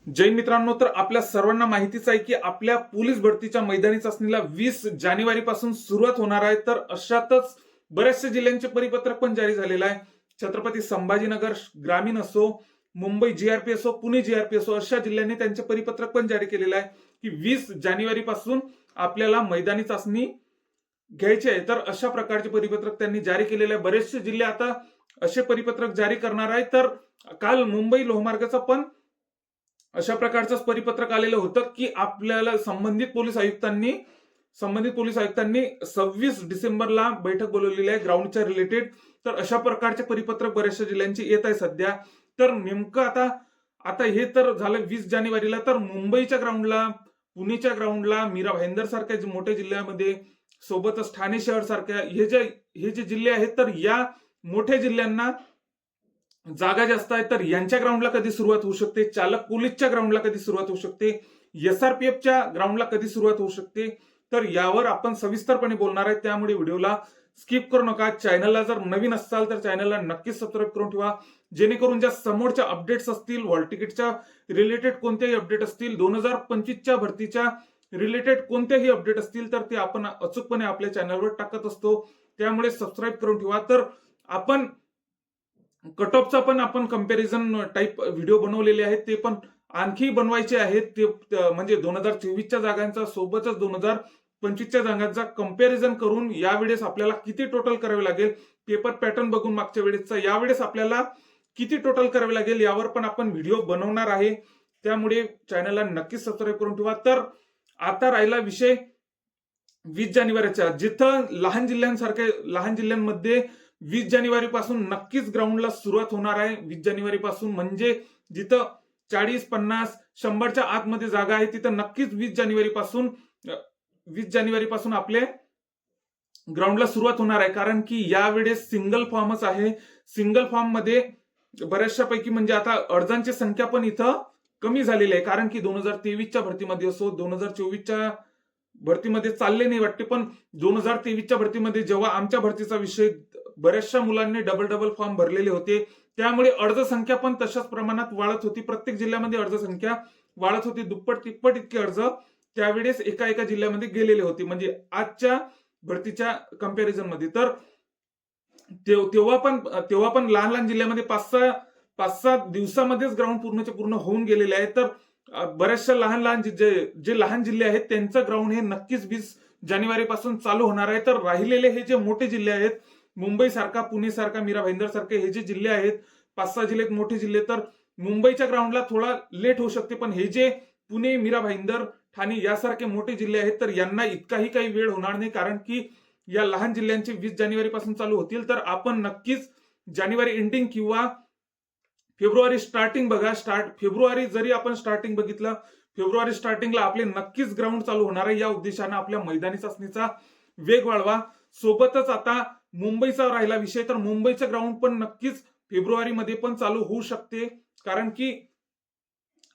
जय मित्रांनो, तर आपल्या सर्वांना माहितीच आहे की आपल्या पोलीस भरतीच्या मैदानी चाचणीला 20 जानेवारी पासून सुरुवात होणार आहे. तर अशातच बऱ्याचशा जिल्ह्यांचे परिपत्रक पण जारी झालेलं आहे. छत्रपती संभाजीनगर ग्रामीण असो, मुंबई जीआरपी असो, पुणे जीआरपी असो, अशा जिल्ह्यांनी त्यांचे परिपत्रक पण जारी केलेलं आहे की 20 जानेवारी पासून आपल्याला मैदानी चाचणी घ्यायची आहे. तर अशा प्रकारचे परिपत्रक त्यांनी जारी केलेले आहे. बरेचसे जिल्हे आता असे परिपत्रक जारी करणार आहे. तर काल मुंबई लोहमार्गाचा पण अशा प्रकारचंच परिपत्रक आलेलं होतं की आपल्याला संबंधित पोलीस आयुक्तांनी 26 डिसेंबरला बैठक बोलवलेली आहे ग्राउंडच्या रिलेटेड. तर अशा प्रकारचे परिपत्रक बऱ्याचशा जिल्ह्यांची येत आहे सध्या. तर नेमकं आता आता हे तर झालं 20 जानेवारीला. तर मुंबईच्या ग्राउंडला, पुणेच्या ग्राउंडला, मीरा भाईंदर सारख्या मोठ्या जिल्ह्यामध्ये, सोबतच ठाणे शहर सारख्या हे जे जिल्हे आहेत, तर या मोठ्या जिल्ह्यांना जागा जास्त आहे. तर यांच्या ग्राउंडला कधी सुरुवात होऊ शकते, चालक पोलीसच्या ग्राउंडला कधी सुरुवात होऊ शकते, एसआरपीएफच्या ग्राउंडला कधी सुरुवात होऊ शकते, तर यावर आपण सविस्तरपणे बोलणार आहे. त्यामुळे व्हिडिओला स्किप करू नका. चॅनलला जर नवीन असाल तर चॅनलला नक्कीच सबस्क्राईब करून ठेवा, जेणेकरून ज्या समोरच्या अपडेट्स असतील, हॉल तिकीटच्या रिलेटेड कोणत्याही अपडेट असतील, 2025च्या भरतीच्या रिलेटेड कोणत्याही अपडेट असतील, तर ते आपण अचूकपणे आपल्या चॅनलवर टाकत असतो. त्यामुळे सबस्क्राईब करून ठेवा. तर आपण कट ऑफचा पण आपण कंपॅरिझन टाईप व्हिडिओ बनवलेले आहेत, ते पण आणखी बनवायचे आहेत. ते म्हणजे 2024च्या जागांचा सोबतच 2025च्या जागांचा कंपॅरिझन करून यावेळेस आपल्याला किती टोटल करावे लागेल, पेपर पॅटर्न बघून मागच्या वेळेसचा यावेळेस आपल्याला किती टोटल करावे लागेल, यावर पण आपण व्हिडिओ बनवणार आहे. त्यामुळे चॅनलला नक्कीच सबस्क्राईब करून ठेवा. तर आता राहिला विषय 20 जानेवारीचा, जिथं लहान जिल्ह्यांमध्ये 20 जानेवारी पासून नक्कीच ग्राउंडला सुरुवात होणार आहे. 20 जानेवारी पासून म्हणजे जिथं 40, 50, 100च्या आतमध्ये जागा आहे, तिथं नक्कीच 20 जानेवारी पासून आपले ग्राउंडला सुरुवात होणार आहे. कारण की यावेळेस सिंगल फॉर्मच आहे. सिंगल फॉर्म मध्ये बऱ्याचशा पैकी म्हणजे आता अर्जांची संख्या पण इथं कमी झालेली आहे. कारण की 2023च्या भरतीमध्ये असो, 2024च्या भरतीमध्ये चालले नाही वाटते, पण 2023च्या भरतीमध्ये जेव्हा आमच्या भरतीचा विषय, बऱ्याचशा मुलांनी डबल डबल फॉर्म भरलेले होते, त्यामुळे अर्ज संख्या पण तशाच प्रमाणात वाढत होती. प्रत्येक जिल्ह्यामध्ये अर्ज संख्या वाढत होती. दुप्पट तिप्पट इतके अर्ज त्यावेळेस एका एका जिल्ह्यामध्ये गेलेले होते, म्हणजे आजच्या भरतीच्या कंपॅरिझन मध्ये. तर तेव्हा पण लहान लहान जिल्ह्यामध्ये 5-6 दिवसामध्येच ग्राउंड पूर्णच्या पूर्ण होऊन गेलेले आहे. तर बऱ्याचशा जे लहान जिल्हे आहेत त्यांचं ग्राउंड हे नक्कीच 20 जानेवारी पासून चालू होणार आहे. तर राहिलेले हे जे मोठे जिल्हे आहेत, मुंबई सारखा, पुणे सारखा, मीरा भाईंदर सारखे हे जे जिल्हे आहेत, 5-6 जिल्हे मोठे जिल्हे, तर मुंबईच्या ग्राउंडला थोडा लेट होऊ शकते. पण हे जे पुणे, मीरा भाईंदर, ठाणे यासारखे मोठे जिल्हे आहेत, तर यांना इतकाही काही वेळ होणार नाही. कारण की या लहान जिल्ह्यांचे 20 जानेवारी पासून चालू होतील. तर आपण नक्कीच जानेवारी एंडिंग किंवा फेब्रुवारी स्टार्टिंग बघा. फेब्रुवारी जरी आपण स्टार्टिंग बघितलं, फेब्रुवारी स्टार्टिंगला आपले नक्कीच ग्राउंड चालू होणार आहे. या उद्देशाने आपल्या मैदानी चाचणीचा वेग वाढवा. सोबतच आता मुंबईचा राहिला विषय, तर मुंबईचं ग्राउंड पण नक्कीच फेब्रुवारीमध्ये पण चालू होऊ शकते. कारण की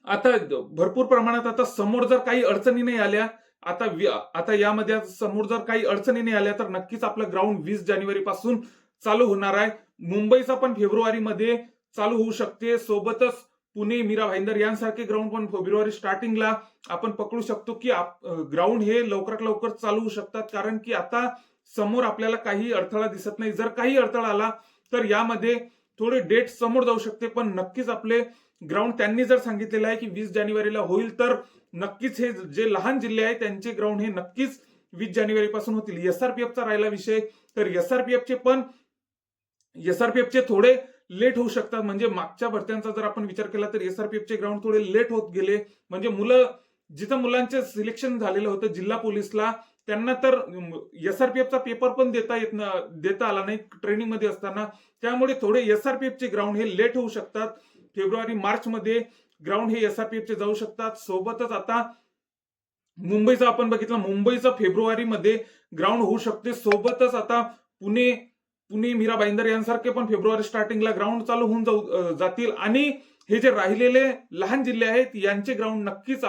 आता भरपूर प्रमाणात आता समोर जर काही अडचणी नाही आल्या, आता यामध्ये समोर जर काही अडचणी नाही आल्या, तर नक्कीच आपलं ग्राउंड 20 जानेवारी पासून चालू होणार आहे. मुंबईचा पण फेब्रुवारीमध्ये चालू होऊ शकते. सोबतच पुणे, मीरा भाईंदर यांसारखे ग्राउंड पण फेब्रुवारी स्टार्टिंगला आपण पकडू शकतो की ग्राउंड हे लवकरात लवकर चालू होऊ शकतात. कारण की आता समोर आपल्याला काही अडथळा दिसत नाही. जर काही अडथळा आला तर यामध्ये थोडे डेट समोर जाऊ शकते, पण नक्कीच आपले ग्राउंड त्यांनी जर सांगितलेलं आहे की 20 जानेवारीला होईल, तर नक्कीच हे जे लहान जिल्हे आहेत त्यांचे ग्राउंड हे नक्कीच 20 जानेवारी पासून होतील. एसआरपीएफचा राहिला विषय, तर एसआरपीएफचे थोडे लेट होऊ शकतात. म्हणजे मागच्या भरत्यांचा जर आपण विचार केला तर एसआरपीएफचे ग्राउंड थोडे लेट होत गेले. म्हणजे जिथं मुलांचे सिलेक्शन झालेलं होतं जिल्हा पोलीसला, त्यांना तर एसआरपीएफचा पेपर पण देता आला नाही ट्रेनिंग मध्ये असताना. त्यामुळे थोडे एसआरपीएफचे ग्राउंड हे लेट होऊ शकतात. फेब्रुवारी मार्च मध्ये ग्राउंड हे एसआरपीएफचे जाऊ शकतात. सोबतच आता मुंबईचं आपण बघितलं, मुंबईचं फेब्रुवारीमध्ये ग्राउंड होऊ शकते. सोबतच आता पुणे, मीरा भाईंदर यांसारखे पण फेब्रुवारी स्टार्टिंगला ग्राउंड चालू होऊन जातील. आणि हे जे राहिलेले लहान जिल्हे आहेत यांचे ग्राउंड नक्कीच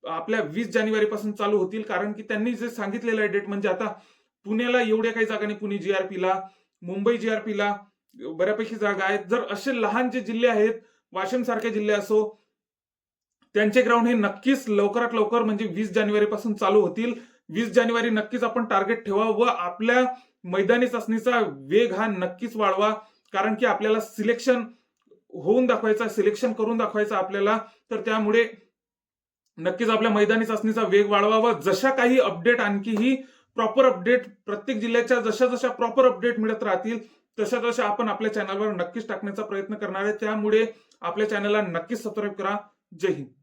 आपल्या 20 जानेवारी पासून चालू होतील. कारण की त्यांनी जे सांगितलेलं आहे डेट, म्हणजे आता पुण्याला एवढ्या काही जागा नाही, पुणे जीआरपीला, मुंबई जीआरपीला बऱ्यापैकी जागा आहेत. जर असे लहान जे जिल्हे आहेत, वाशिम सारखे जिल्हे असो, त्यांचे ग्राउंड हे नक्कीच लवकरात लवकर म्हणजे 20 जानेवारी पासून चालू होतील. 20 जानेवारी नक्कीच आपण टार्गेट ठेवा व आपल्या मैदानी चाचणीचा वेग हा नक्कीच वाढवा. कारण की आपल्याला सिलेक्शन होऊन दाखवायचं, सिलेक्शन करून दाखवायचं आपल्याला. तर त्यामुळे नक्कीच आपल्या मैदानी चाचणीचा वेग वाढवा व जशा काही अपडेट आणखीही प्रॉपर अपडेट प्रत्येक जिल्ह्याच्या जशा जशा प्रॉपर अपडेट मिळत राहतील तशा तशा आपण आपल्या चॅनलवर नक्कीच टाकण्याचा प्रयत्न करणार आहे. त्यामुळे आपल्या चॅनलला नक्कीच सबस्क्राईब करा. जय हिंद.